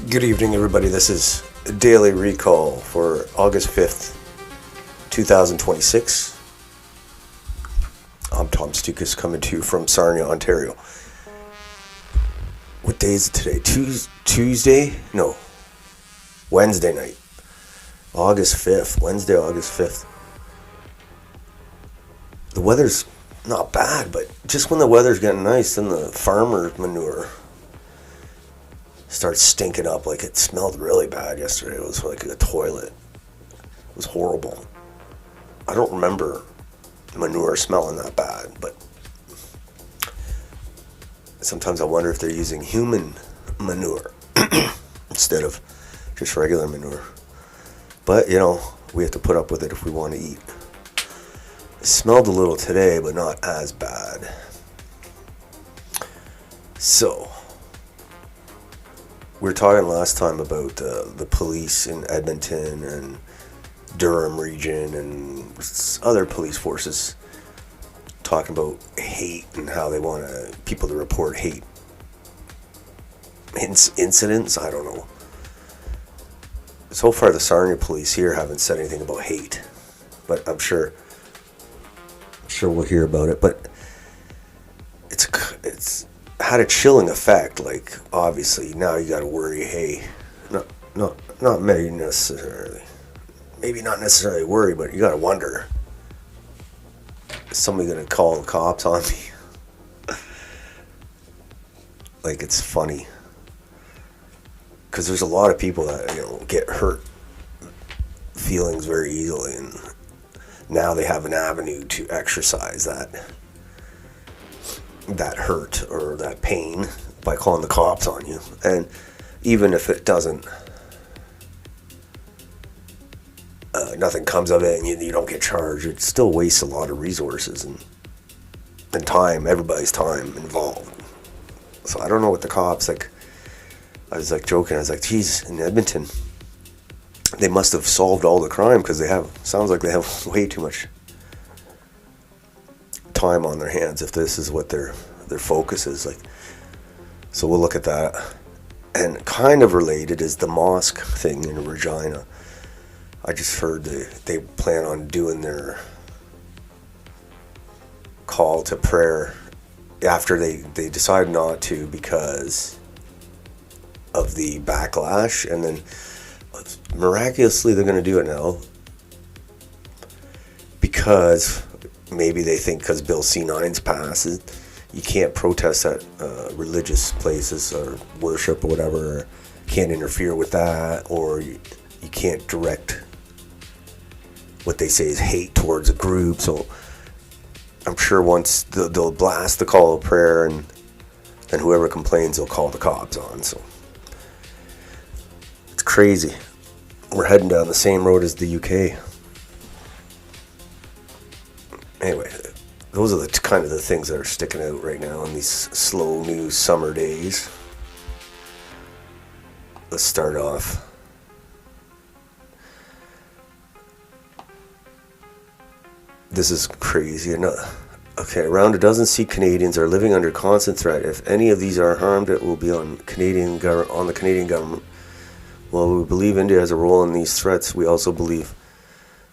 Good evening, everybody. This is Daily Recall for August 5th, 2026. I'm Tom Stoukas coming to you from Sarnia, Ontario. What day is it today? Tuesday? No. Wednesday night. August 5th. Wednesday, August 5th. The weather's not bad, but just when the weather's getting nice, then the farmer's manure starts stinking up. Like, it smelled really bad yesterday. It was like a toilet. It was horrible. I don't remember manure smelling that bad, but sometimes I wonder if they're using human manure instead of just regular manure. But, we have to put up with it if we want to eat. It smelled a little today, but not as bad. So, we were talking last time about the police in Edmonton and Durham region and other police forces talking about hate and how they want people to report hate incidents. I don't know. So far, the Sarnia police here haven't said anything about hate, but I'm sure we'll hear about it. But it's had a chilling effect. Like, obviously now you got to worry. Hey, not maybe necessarily. Maybe not necessarily worry, but you got to wonder, is somebody going to call the cops on me? Like, it's funny. Because there's a lot of people that, get hurt feelings very easily. And now they have an avenue to exercise that hurt or that pain by calling the cops on you. And even if it doesn't, nothing comes of it and you don't get charged, it still wastes a lot of resources and time, everybody's time involved. So I don't know what the cops, I was joking, I was like, geez, in Edmonton, they must have solved all the crime because sounds like they have way too much time on their hands if this is what their focus is. So we'll look at that. And kind of related is the mosque thing in Regina. I just heard they plan on doing their call to prayer after they decide not to because of the backlash, and then miraculously they're going to do it now because maybe they think because Bill C-9's passed, you can't protest at religious places or worship or whatever, or can't interfere with that, or you can't direct what they say is hate towards a group. So I'm sure once they'll blast the call of prayer, and whoever complains, they'll call the cops on. So it's crazy. We're heading down the same road as the UK. Anyway, those are the kind of the things that are sticking out right now in these slow news summer days. Let's start off. This is crazy. Okay, around a dozen Sikh Canadians are living under constant threat. If any of these are harmed, it will be on the Canadian government. While we believe India has a role in these threats, we also believe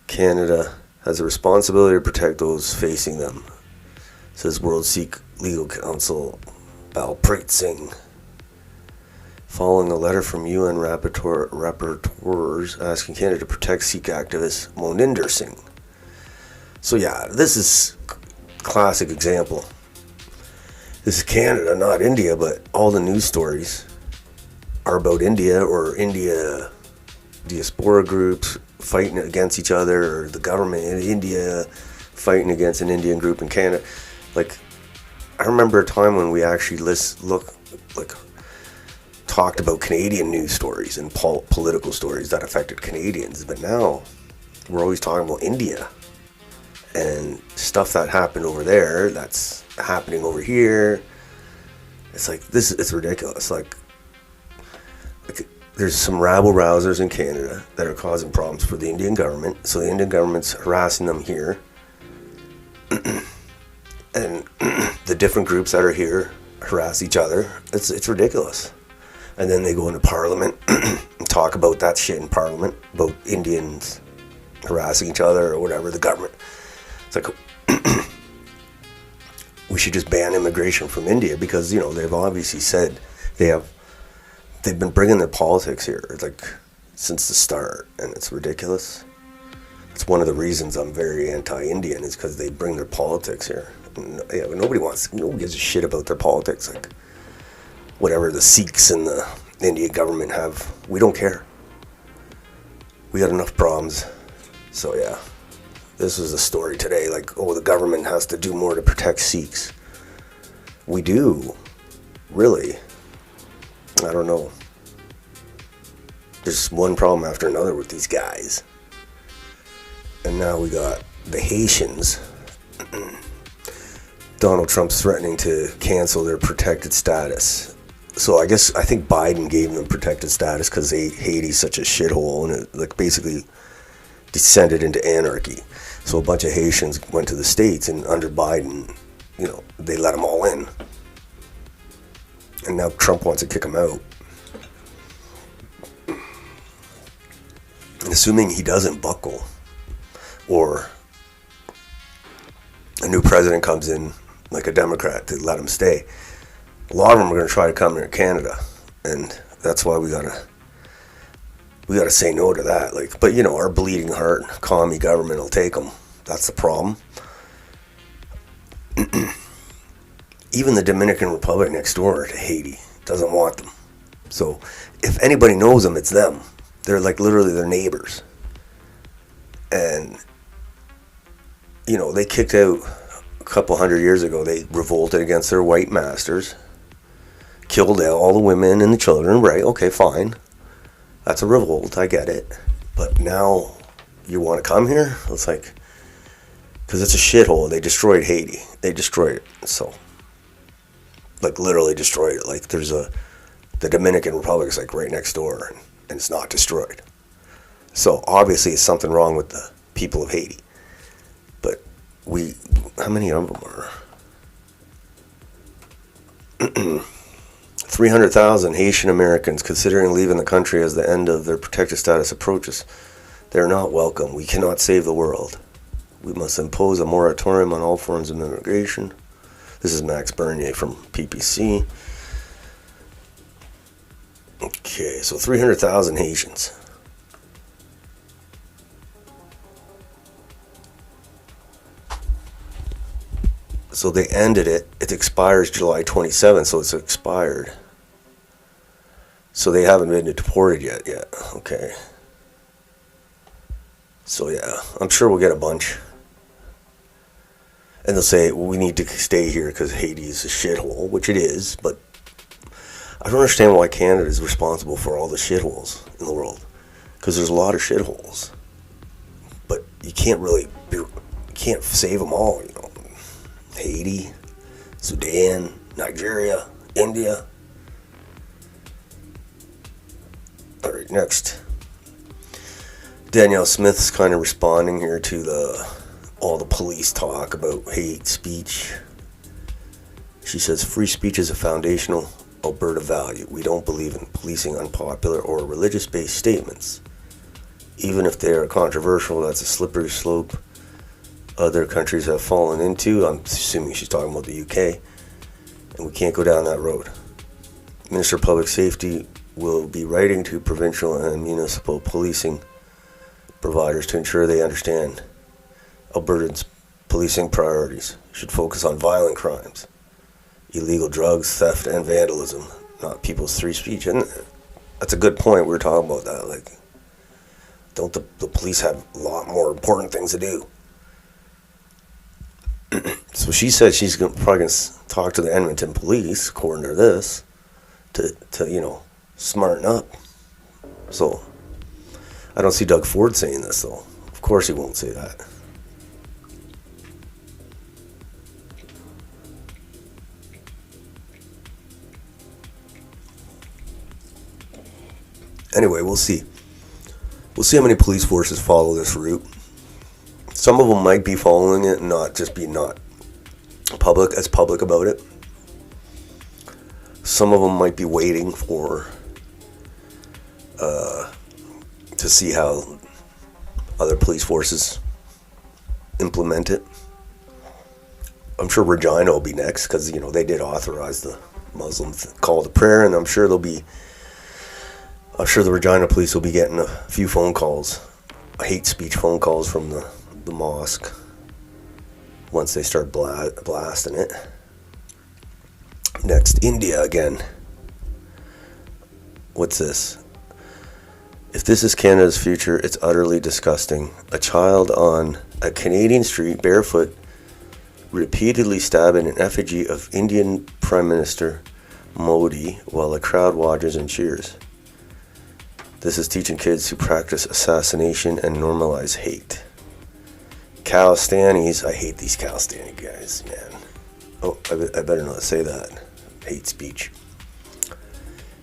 Canada has a responsibility to protect those facing them, says World Sikh Legal Counsel Balpreet Singh. Following a letter from UN rapporteurs asking Canada to protect Sikh activist Moninder Singh. So yeah, this is classic example. This is Canada, not India, but all the news stories are about India or India diaspora groups fighting against each other, or the government in India fighting against an Indian group in Canada. Like, I remember a time when we actually talked about Canadian news stories and political stories that affected Canadians, but now we're always talking about India and stuff that happened over there that's happening over here. It's like, it's ridiculous. Like there's some rabble-rousers in Canada that are causing problems for the Indian government, so the Indian government's harassing them here. And the different groups that are here harass each other. It's ridiculous. And then they go into Parliament and talk about that shit in Parliament, about Indians harassing each other or whatever, the government. It's like, we should just ban immigration from India because, they've obviously said they've been bringing their politics here, like, since the start, and it's ridiculous. It's one of the reasons I'm very anti-Indian is because they bring their politics here. And, nobody gives a shit about their politics. Like, whatever the Sikhs and the Indian government have, we don't care. We got enough problems. So yeah, this was the story today. Like, the government has to do more to protect Sikhs. We do, really. I don't know. There's one problem after another with these guys. And now we got the Haitians. Donald Trump's threatening to cancel their protected status. So I think Biden gave them protected status because Haiti's such a shithole and it basically descended into anarchy. So a bunch of Haitians went to the States, and under Biden, they let them all in. And now Trump wants to kick them out. And assuming he doesn't buckle, or a new president comes in, like a Democrat, to let him stay, a lot of them are going to try to come here to Canada, and that's why we gotta say no to that. Like, but our bleeding heart commie government will take them. That's the problem. Even the Dominican Republic next door to Haiti doesn't want them. So if anybody knows them, it's them. They're like literally their neighbors, and they kicked out a couple hundred years ago. They revolted against their white masters. Killed all the women and the children, right? Okay, fine. That's a revolt, I get it. But now you want to come here? It's like, because it's a shithole. They destroyed Haiti. They destroyed it. So, like, literally destroyed it. Like, the Dominican Republic is like right next door, and it's not destroyed. So obviously it's something wrong with the people of Haiti. But how many of them are? 300,000 Haitian Americans considering leaving the country as the end of their protected status approaches. They're not welcome. We cannot save the world. We must impose a moratorium on all forms of immigration. This is Max Bernier from PPC. Okay, so 300,000 Haitians. So they ended it. It expires July 27th, so it's expired. So they haven't been deported yet. Okay. So yeah, I'm sure we'll get a bunch. And they'll say, we need to stay here because Haiti is a shithole, which it is, but I don't understand why Canada is responsible for all the shitholes in the world. Because there's a lot of shitholes. But you can't save them all, Haiti, Sudan, Nigeria, India. Alright, next. Danielle Smith's kind of responding here to all the police talk about hate speech. She says, free speech is a foundational Alberta value. We don't believe in policing unpopular or religious-based statements. Even if they are controversial, that's a slippery slope other countries have fallen into. I'm assuming she's talking about the UK. And we can't go down that road. Minister of Public Safety will be writing to provincial and municipal policing providers to ensure they understand Albertans' policing priorities should focus on violent crimes, illegal drugs, theft, and vandalism, not people's free speech. And that's a good point. We were talking about that. Like, don't the police have a lot more important things to do? So she said she's probably going to talk to the Edmonton police, according to this, to smarten up. So I don't see Doug Ford saying this, though. Of course he won't say that. Anyway, we'll see. We'll see how many police forces follow this route. Some of them might be following it and not just be public about it. Some of them might be waiting for to see how other police forces implement it. I'm sure Regina will be next because, they did authorize the Muslim call to prayer, and I'm sure the Regina police will be getting a few phone calls, hate speech phone calls from the mosque once they start blasting it. Next, India again. What's this? If this is Canada's future, it's utterly disgusting. A child on a Canadian street, barefoot, repeatedly stabbing an effigy of Indian Prime Minister Modi while a crowd watches and cheers. This is teaching kids to practice assassination and normalize hate. Khalistanis, I hate these Khalistani guys, man. Oh, I better not say that. Hate speech.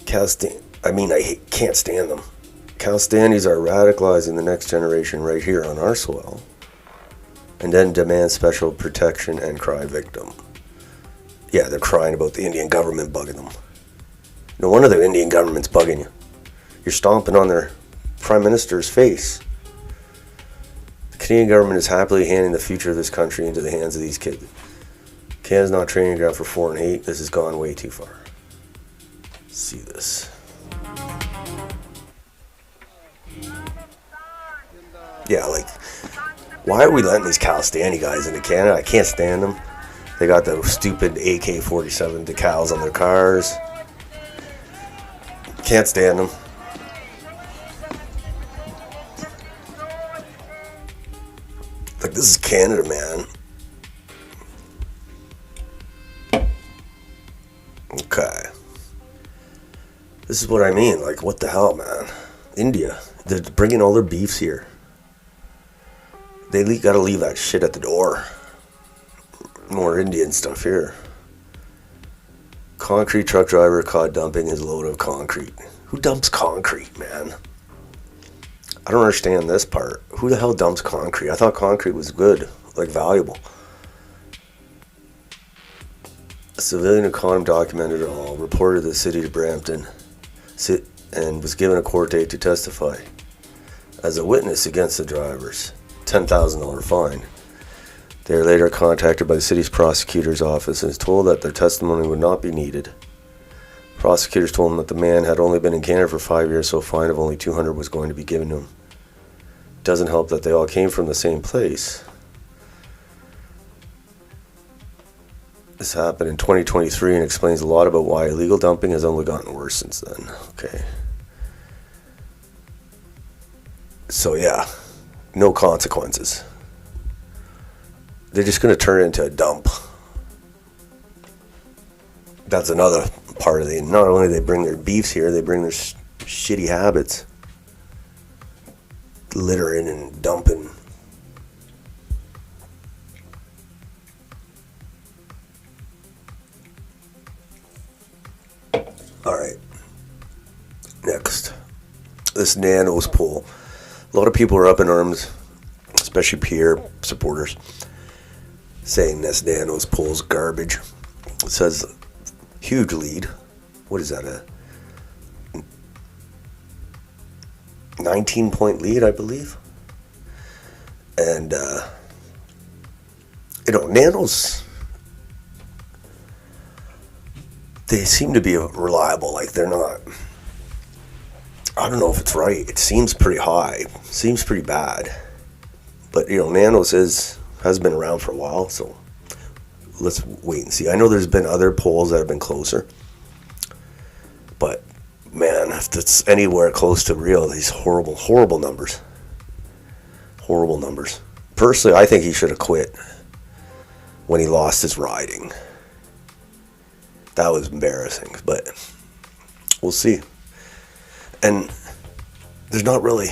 Can't stand them. Khalistanis are radicalizing the next generation right here on our soil, and then demand special protection and cry victim. Yeah, they're crying about the Indian government bugging them. No wonder the Indian government's bugging you. You're stomping on their prime minister's face. The Canadian government is happily handing the future of this country into the hands of these kids. Canada's not a training ground for 4 and 8. This has gone way too far. See this. Yeah, why are we letting these Khalistani guys into Canada? I can't stand them. They got the stupid AK-47 decals on their cars. Can't stand them. This is Canada, man. Okay. This is what I mean. What the hell, man? India. They're bringing all their beefs here. They gotta leave that shit at the door. More Indian stuff here. Concrete truck driver caught dumping his load of concrete. Who dumps concrete, man? I don't understand this part. Who the hell dumps concrete? I thought concrete was good, valuable. A civilian who caught him documented it all, reported the city to Brampton, and was given a court date to testify as a witness against the drivers. $10,000 fine. They are later contacted by the city's prosecutor's office and is told that their testimony would not be needed. Prosecutors told them that the man had only been in Canada for 5 years, so a fine of only $200 was going to be given to him. Doesn't help that they all came from the same place. This happened in 2023 and explains a lot about why illegal dumping has only gotten worse since then. Okay. So yeah, no consequences. They're just going to turn it into a dump. That's another part of not only they bring their beefs here, they bring their shitty habits. Littering and dumping. Alright. Next. This Nanos poll. A lot of people are up in arms, especially Pierre supporters, saying this Nanos poll's garbage. It says huge lead. What is that, a 19-point lead, I believe? And, Nanos, they seem to be reliable. They're not, I don't know if it's right. It seems pretty high. Seems pretty bad. But, Nanos has been around for a while, so let's wait and see. I know there's been other polls that have been closer. But, man, if it's anywhere close to real, these horrible, horrible numbers. Horrible numbers. Personally, I think he should have quit when he lost his riding. That was embarrassing, but we'll see. And there's not really,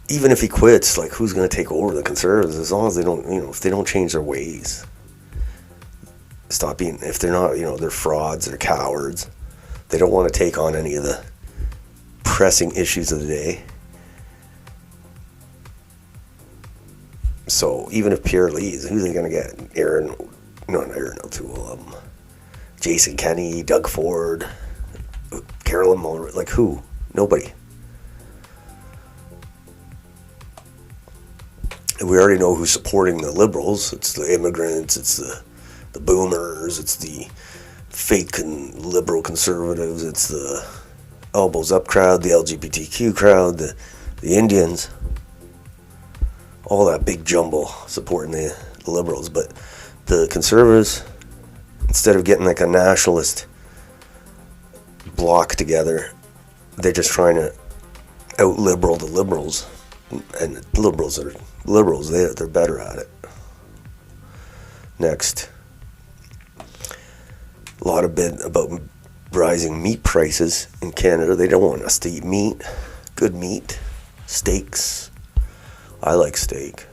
even if he quits, who's going to take over the Conservatives? As long as they don't, if they don't change their ways. Stop being, if they're not, they're frauds, they're cowards. They don't want to take on any of the pressing issues of the day. So even if Pierre leaves, who's they going to get? Not Aaron O'Toole, Jason Kenney, Doug Ford, Carolyn Mulroney, who? Nobody. And we already know who's supporting the liberals. It's the immigrants, it's the boomers, it's the fake and liberal conservatives, it's the elbows up crowd, the LGBTQ crowd, the Indians. All that big jumble supporting the liberals. But the conservatives, instead of getting like a nationalist block together, they're just trying to out-liberal the liberals. And liberals are liberals. They're better at it. Next. A lot of bit about rising meat prices in Canada. They don't want us to eat meat. Good meat. Steaks. I like steak.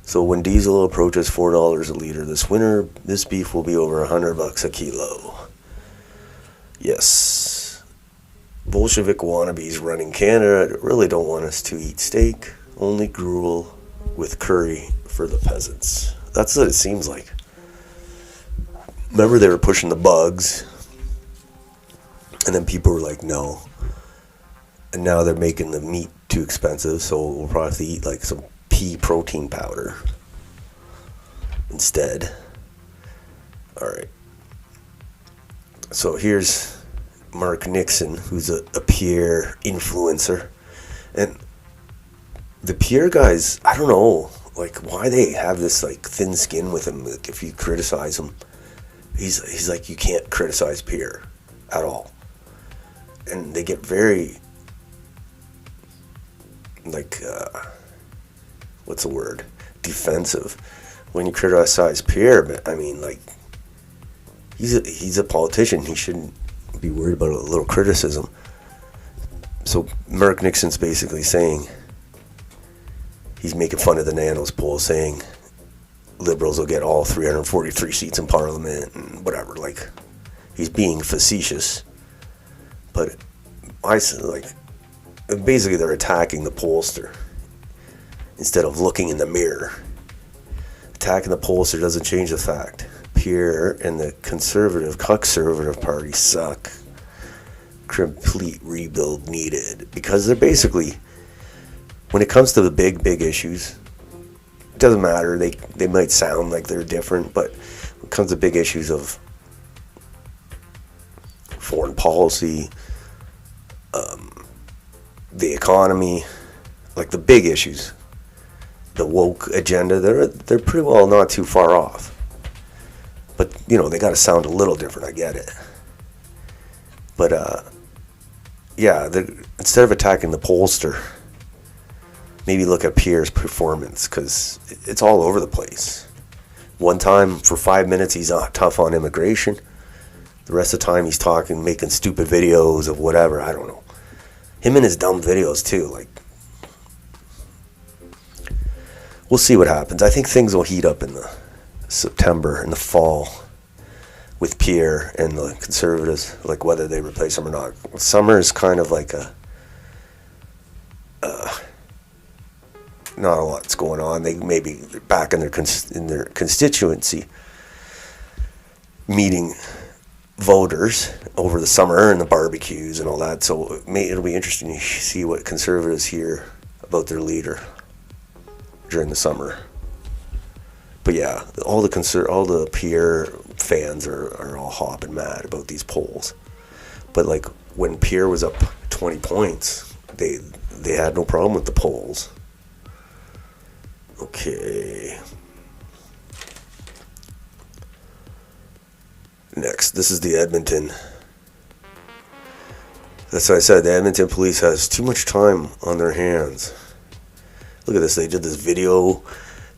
So when diesel approaches $4 a liter this winter, this beef will be over $100 a kilo. Yes. Bolshevik wannabes running Canada really don't want us to eat steak, only gruel with curry for the peasants. That's what it seems like. Remember they were pushing the bugs, and then people were like, no. And now they're making the meat too expensive, so we'll probably have to eat like some pea protein powder instead. Alright. So here's Mark Nixon, who's a Pierre influencer. And the Pierre guys, I don't know, like why they have this like thin skin with him. Like if you criticize him, he's like, you can't criticize Pierre at all. And they get very like what's the word? Defensive when you criticize Pierre. But I mean, like he's a politician. He shouldn't be worried about a little criticism. So Mark Nixon's basically saying, he's making fun of the Nanos poll, saying liberals will get all 343 seats in Parliament and whatever. Like, he's being facetious. But I like, basically they're attacking the pollster instead of looking in the mirror. Attacking the pollster doesn't change the fact Pierre and the conservative party suck. Complete rebuild needed, because they're basically, when it comes to the big issues, it doesn't matter. They might sound like they're different, but when it comes to big issues of foreign policy, the economy, like the big issues, the woke agenda, they're pretty well not too far off. But, you know, they got to sound a little different. I get it. But, yeah, instead of attacking the pollster, maybe look at Pierre's performance, because it's all over the place. One time, for 5 minutes, he's tough on immigration. The rest of the time, he's talking, making stupid videos of whatever. I don't know. Him and his dumb videos, too. Like, we'll see what happens. I think things will heat up in the September, in the fall, with Pierre and the conservatives, like whether they replace him or not. Summer is kind of like not a lot's going on. They may be back in their constituency meeting voters over the summer and the barbecues and all that. So it'll be interesting to see what conservatives hear about their leader during the summer. But yeah, all the Pierre fans are all hopping mad about these polls. But like when Pierre was up 20 points, they had no problem with the polls. Okay. Next, this is the Edmonton. That's what I said. The Edmonton police has too much time on their hands. Look at this. They did this video.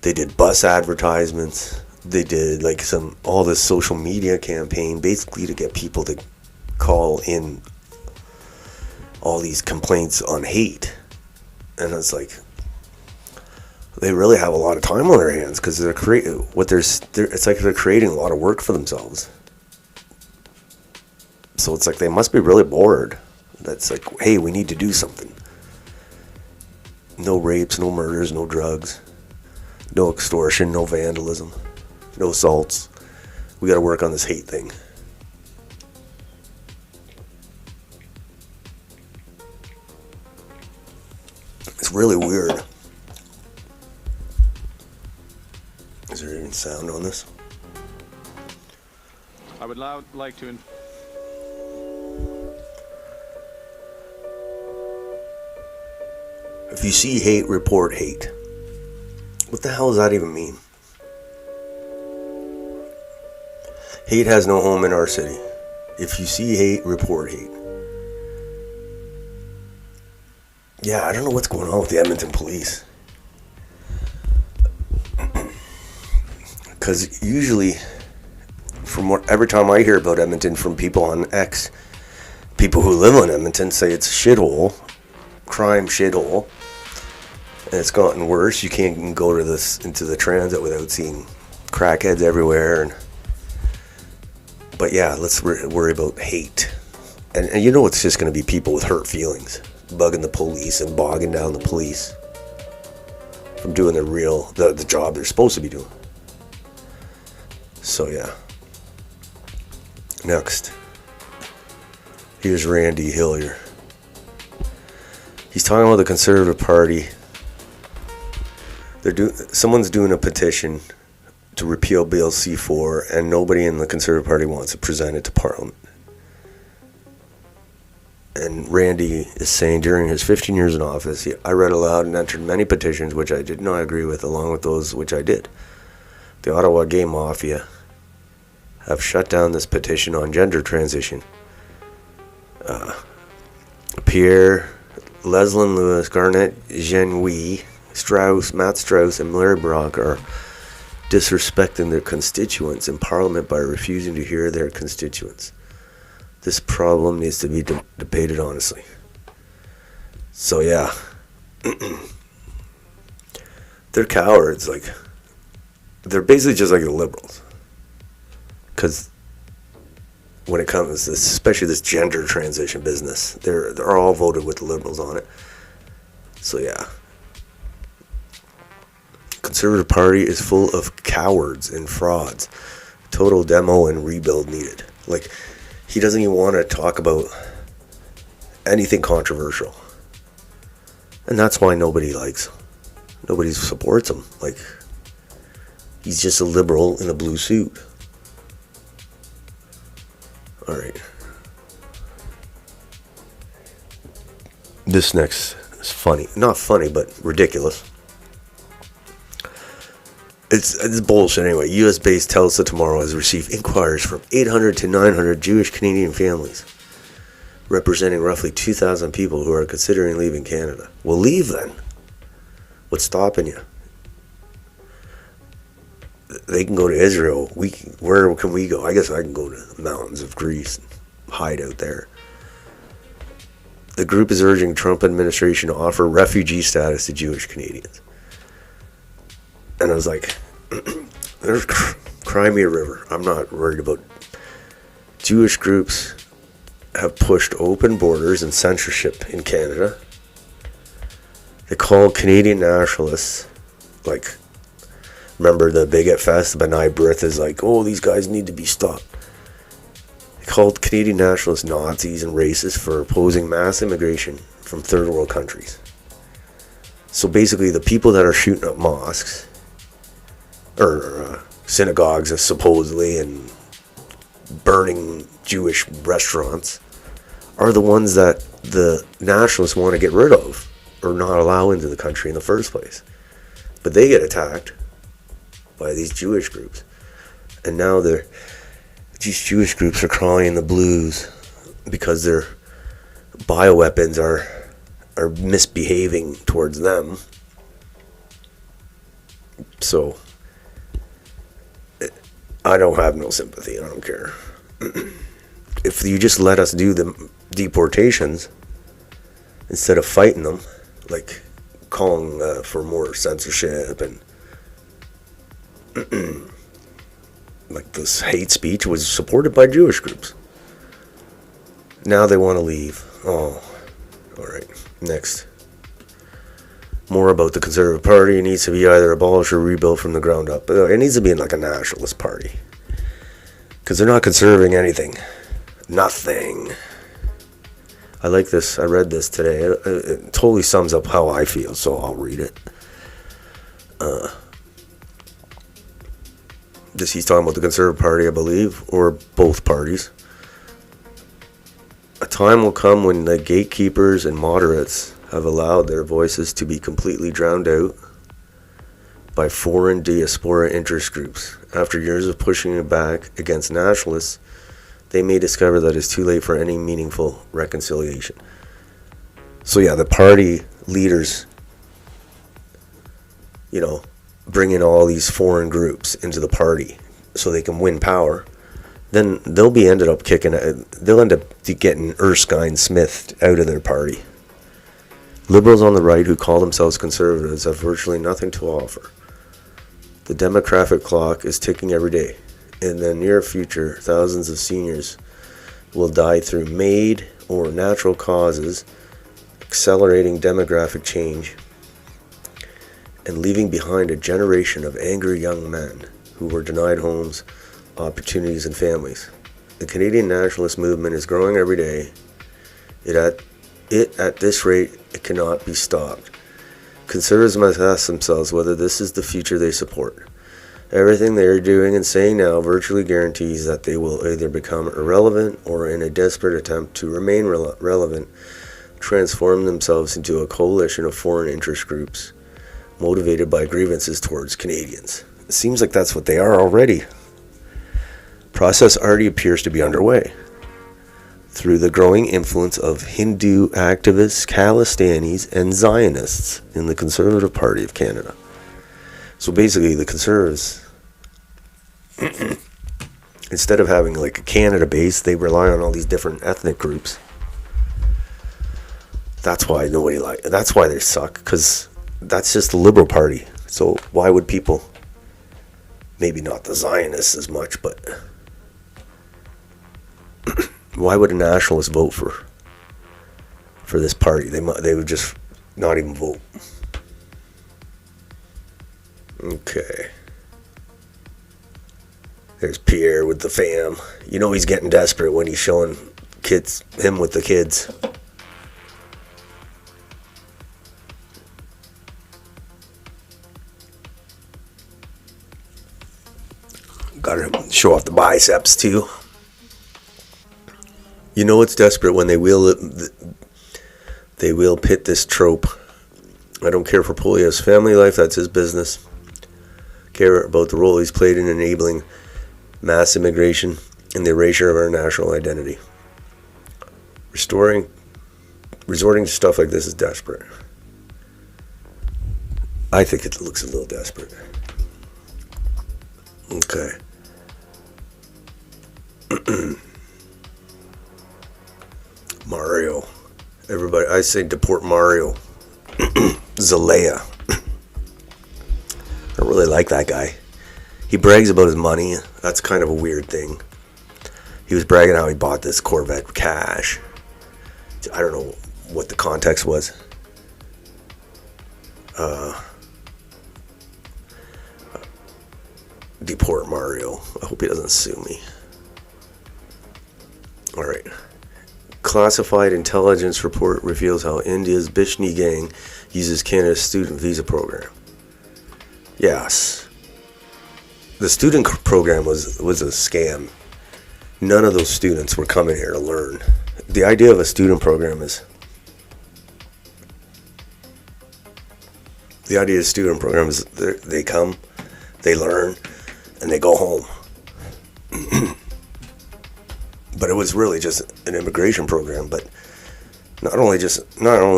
They did bus advertisements. They did like all this social media campaign, basically to get people to call in all these complaints on hate. And it's like, they really have a lot of time on their hands, because it's like they're creating a lot of work for themselves. So it's like they must be really bored. That's like, hey, we need to do something. No rapes, no murders, no drugs, no extortion, no vandalism, no assaults. We got to work on this hate thing. It's really weird. sound on this. I would now like to... If you see hate, report hate. What the hell does that even mean? Hate has no home in our city. If you see hate, report hate. Yeah, I don't know what's going on with the Edmonton police. Because usually, every time I hear about Edmonton from people on X, people who live in Edmonton say it's a shithole, crime shithole, and it's gotten worse. You can't even go into the transit without seeing crackheads everywhere. But yeah, let's worry about hate. And you know it's just going to be people with hurt feelings bugging the police and bogging down the police from doing the job they're supposed to be doing. So yeah. Next. Here's Randy Hillier. He's talking about the Conservative Party. Someone's doing a petition to repeal Bill C-4, and nobody in the Conservative Party wants to present it to Parliament. And Randy is saying during his 15 years in office, I read aloud and entered many petitions which I did not agree with, along with those which I did. The Ottawa Gay Mafia have shut down this petition on gender transition. Pierre, Leslyn Lewis, Garnett Genouille, Matt Strauss, and Larry Brock are disrespecting their constituents in Parliament by refusing to hear their constituents. This problem needs to be debated honestly. So yeah, they're cowards. Like, they're basically just like the Liberals. Because when it comes to this, especially this gender transition business, they're all voted with the Liberals on it. So yeah. Conservative Party is full of cowards and frauds. Total demo and rebuild needed. Like, he doesn't even want to talk about anything controversial. And that's why nobody supports him. Like, he's just a liberal in a blue suit. Alright. This next is funny. Not funny, but ridiculous. It's bullshit anyway. U.S.-based Telsa Tomorrow has received inquiries from 800 to 900 Jewish Canadian families, representing roughly 2,000 people who are considering leaving Canada. Well, leave then. What's stopping you? They can go to Israel. Where can we go? I guess I can go to the mountains of Greece and hide out there. The group is urging Trump administration to offer refugee status to Jewish Canadians. And I was like, there's Crimea River. I'm not worried about. Jewish groups have pushed open borders and censorship in Canada. They call Canadian nationalists, like, remember the Bigot Fest? B'nai B'rith is like, oh, these guys need to be stopped. They called Canadian nationalists Nazis and racists for opposing mass immigration from third world countries. So basically, the people that are shooting up mosques, or synagogues supposedly, and burning Jewish restaurants, are the ones that the nationalists want to get rid of or not allow into the country in the first place. But they get attacked by these Jewish groups. And now these Jewish groups are crawling in the blues because their bioweapons are misbehaving towards them. So I don't have no sympathy. I don't care. If you just let us do the deportations instead of fighting them, like calling for more censorship and like this hate speech was supported by Jewish groups. Now they want to leave. Oh, all right. Next. More about the Conservative Party. It needs to be either abolished or rebuilt from the ground up. It needs to be in like a nationalist party. Because they're not conserving anything. Nothing. I like this. I read this today. It totally sums up how I feel, so I'll read it. he's talking about the Conservative Party, I believe, or both parties. A time will come when the gatekeepers and moderates have allowed their voices to be completely drowned out by foreign diaspora interest groups. After years of pushing back against nationalists, they may discover that it's too late for any meaningful reconciliation. So yeah, the party leaders, bring in all these foreign groups into the party so they can win power. Then they'll end up getting Erskine Smith out of their party. Liberals on the right who call themselves conservatives have virtually nothing to offer. The demographic clock is ticking every day. In the near future, thousands of seniors will die through made or natural causes, accelerating demographic change, and leaving behind a generation of angry young men who were denied homes, opportunities, and families. The Canadian nationalist movement is growing every day. At this rate, it cannot be stopped. Conservatives must ask themselves whether this is the future they support. Everything they are doing and saying now virtually guarantees that they will either become irrelevant or, in a desperate attempt to remain relevant, transform themselves into a coalition of foreign interest groups motivated by grievances towards Canadians. It seems like that's what they are already. Process already appears to be underway through the growing influence of Hindu activists, Khalistanis, and Zionists in the Conservative Party of Canada. So basically, the Conservatives, instead of having like a Canada base, they rely on all these different ethnic groups. That's why that's why they suck, because that's just the Liberal Party. So why would people, maybe not the Zionists as much, but why would a nationalist vote for this party? They would just not even vote. Okay. There's Pierre with the fam. He's getting desperate when he's showing him with the kids. Gotta show off the biceps too. It's desperate when they will pit this trope. I don't care for Poilievre's family life, that's his business. Care about the role he's played in enabling mass immigration and the erasure of our national identity. Resorting to stuff like this is desperate. I think it looks a little desperate. Okay. Mario. Everybody, I say deport Mario. Zelaya. I don't really like that guy. He brags about his money. That's kind of a weird thing. He was bragging how he bought this Corvette cash. I don't know what the context was. Deport Mario. I hope he doesn't sue me. Alright. Classified intelligence report reveals how India's Bishni gang uses Canada's student visa program. Yes. The student program was a scam. None of those students were coming here to learn. The idea of a student program is... they come, they learn, and they go home. But it was really just an immigration program, but not only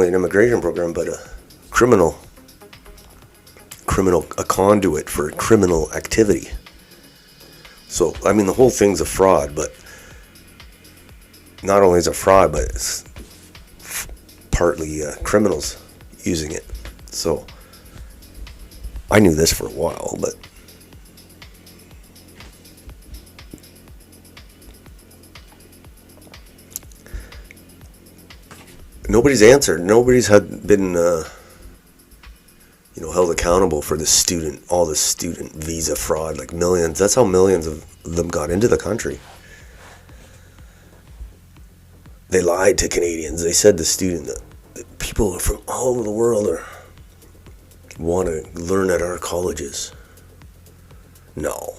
an immigration program, but a conduit for criminal activity. So, the whole thing's a fraud, but not only is it a fraud, but it's partly criminals using it. So, I knew this for a while, but nobody's answered. Nobody's been held accountable for all the student visa fraud, like millions. That's how millions of them got into the country. They lied to Canadians. They said that people from all over the world want to learn at our colleges. No.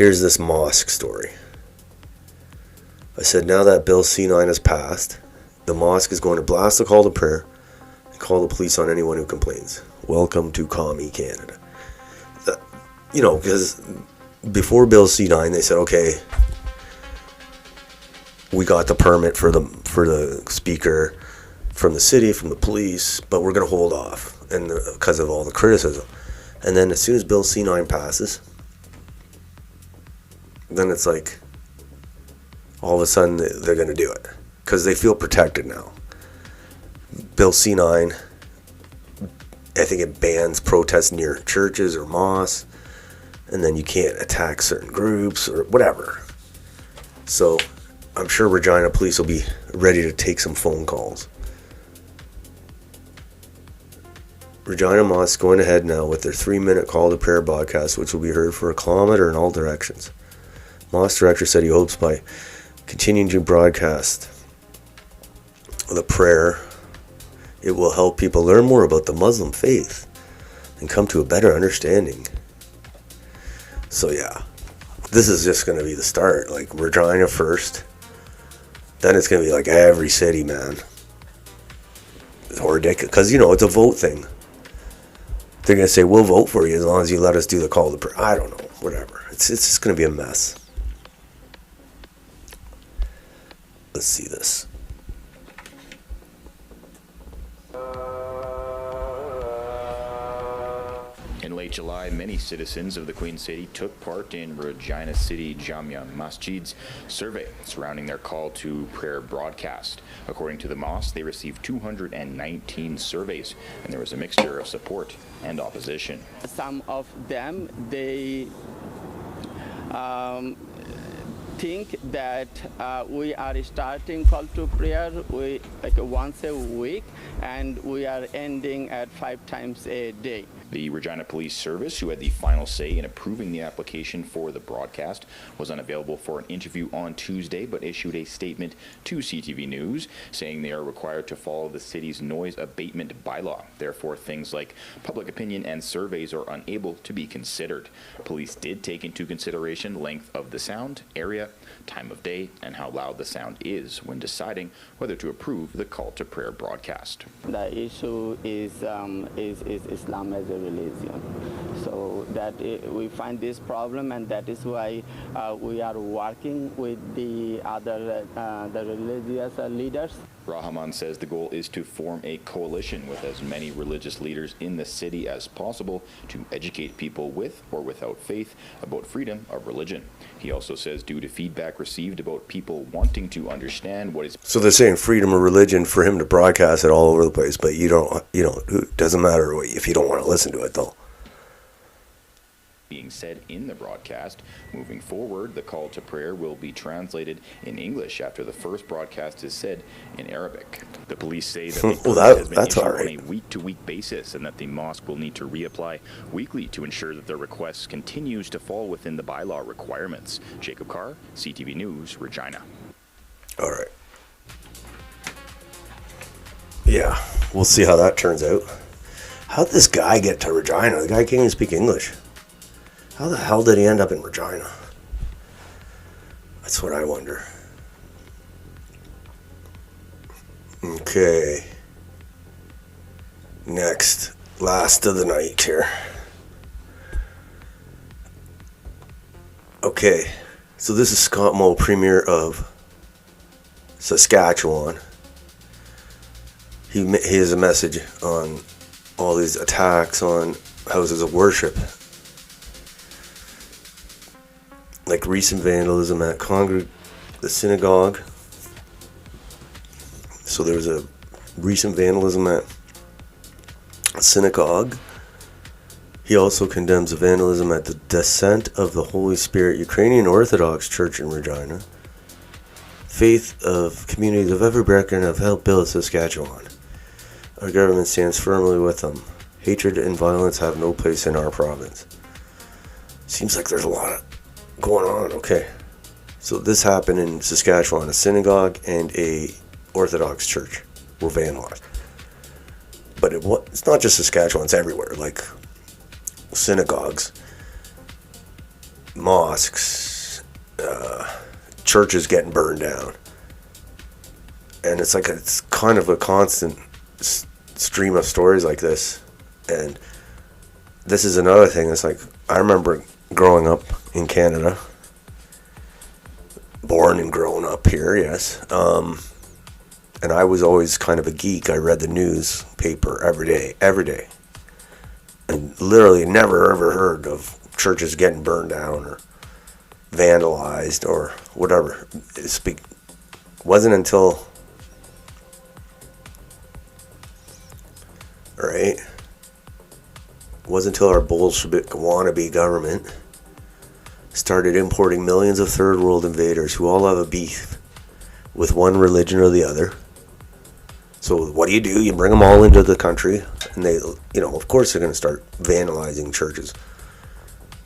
Here's this mosque story. I said, now that Bill C-9 has passed, the mosque is going to blast the call to prayer and call the police on anyone who complains. Welcome to Commie Canada. Because before Bill C-9, they said, okay, we got the permit for the speaker from the city, from the police, but we're going to hold off because of all the criticism. And then as soon as Bill C-9 passes, then it's like all of a sudden they're going to do it because they feel protected now. Bill C-9, I think it bans protests near churches or mosques, and then you can't attack certain groups or whatever. So I'm sure Regina police will be ready to take some phone calls. Regina Mosque going ahead now with their 3-minute call to prayer broadcast, which will be heard for a kilometer in all directions. Mosque director said he hopes by continuing to broadcast the prayer, it will help people learn more about the Muslim faith and come to a better understanding. So yeah, this is just going to be the start. Like Regina first, then it's going to be like every city, man. It's ridiculous because it's a vote thing. They're going to say, we'll vote for you as long as you let us do the call to prayer. I don't know, whatever. It's just going to be a mess. Let's see this. In late July, many citizens of the Queen City took part in Regina City Jamia Masjid's survey surrounding their call to prayer broadcast. According to the mosque, they received 219 surveys, and there was a mixture of support and opposition. Some of them, they think that we are starting call to prayer once a week, and we are ending at 5 times a day. The Regina Police Service, who had the final say in approving the application for the broadcast, was unavailable for an interview on Tuesday, but issued a statement to CTV News saying they are required to follow the city's noise abatement bylaw. Therefore, things like public opinion and surveys are unable to be considered. Police did take into consideration length of the sound, area, time of day, and how loud the sound is when deciding whether to approve the call to prayer broadcast. The issue is Islam as a religion. So that we find this problem, and that is why we are working with the other the religious leaders. Rahman says the goal is to form a coalition with as many religious leaders in the city as possible to educate people with or without faith about freedom of religion. He also says due to feedback received about people wanting to understand what is... So they're saying freedom of religion for him to broadcast it all over the place, but it doesn't matter if you don't want to listen to it, though. Being said in the broadcast. Moving forward, the call to prayer will be translated in English after the first broadcast is said in Arabic. The police say that has been issued on a week-to-week basis, and that the mosque will need to reapply weekly to ensure that their request continues to fall within the bylaw requirements. Jacob Carr, CTV News, Regina. All right. Yeah, we'll see how that turns out. How did this guy get to Regina? The guy can't even speak English. How the hell did he end up in Regina? That's what I wonder. Okay. Next. Last of the night here. Okay. So this is Scott Moe, Premier of Saskatchewan. He has a message on all these attacks on houses of worship. Like recent vandalism at the synagogue. So there was a recent vandalism at a synagogue. He also condemns the vandalism at the Descent of the Holy Spirit Ukrainian Orthodox Church in Regina. Faith of communities of every background have helped build Saskatchewan. Our government stands firmly with them. Hatred and violence have no place in our province. Seems like there's a lot of going on. Okay, so this happened in Saskatchewan. A synagogue and a Orthodox church were vandalized, but it's not just Saskatchewan, it's everywhere. Like synagogues, mosques, churches getting burned down. And it's like it's kind of a constant stream of stories like this. And this is another thing. It's like, I remember growing up in Canada, born and grown up here, yes. And I was always kind of a geek. I read the newspaper every day. And literally never ever heard of churches getting burned down or vandalized or whatever. It wasn't until, right? Wasn't until our Bolshevik wannabe government started importing millions of third world invaders who all have a beef with one religion or the other. So what do? You bring them all into the country, and they, of course they're going to start vandalizing churches.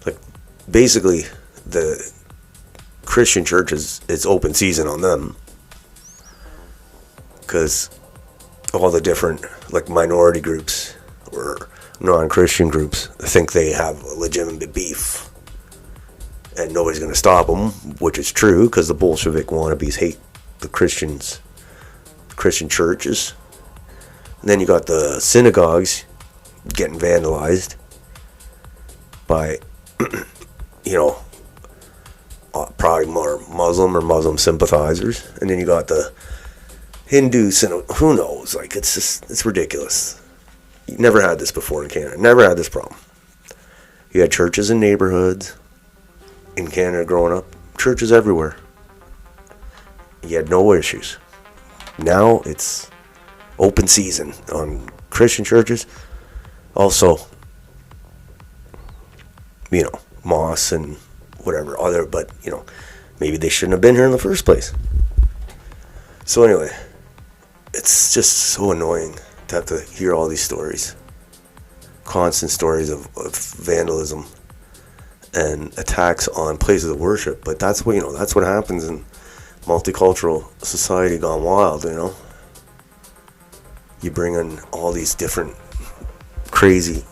Like, basically, the Christian churches, it's open season on them. Because all the different, like, minority groups or non-Christian groups think they have a legitimate beef. And nobody's going to stop them, which is true, because the Bolshevik wannabes hate the Christian churches. And then you got the synagogues getting vandalized by, probably more Muslim or Muslim sympathizers. And then you got the Hindu synagogue. Who knows? Like, it's ridiculous. You never had this before in Canada. Never had this problem. You had churches in neighborhoods in Canada growing up. Churches everywhere. You had no issues. Now it's open season on Christian churches. Also, mosques and whatever other, but maybe they shouldn't have been here in the first place. So anyway, it's just so annoying to have to hear all these stories, constant stories of vandalism and attacks on places of worship. But that's what happens in multicultural society gone wild. You bring in all these different crazy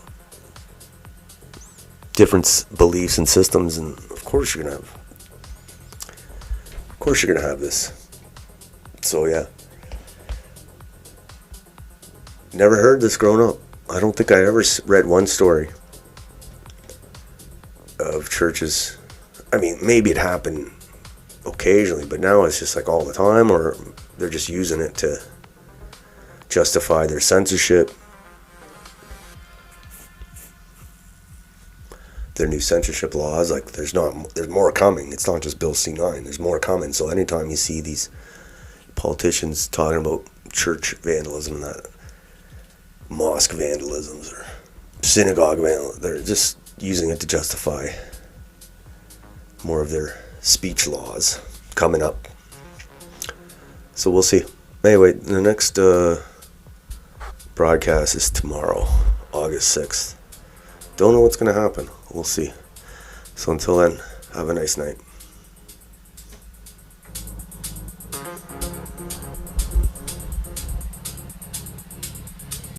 different beliefs and systems, and of course you're gonna have this. So yeah, never heard this growing up. I don't think I ever read one story of churches. I mean, maybe it happened occasionally, but now it's just like all the time, or they're just using it to justify their censorship, their new censorship laws. Like, there's more coming. It's not just Bill C-9. There's more coming. So anytime you see these politicians talking about church vandalism, that mosque vandalisms or synagogue vandalism, they're just using it to justify more of their speech laws coming up. So we'll see. Anyway, the next broadcast is tomorrow, August 6th. Don't know what's going to happen. We'll see. So until then, have a nice night.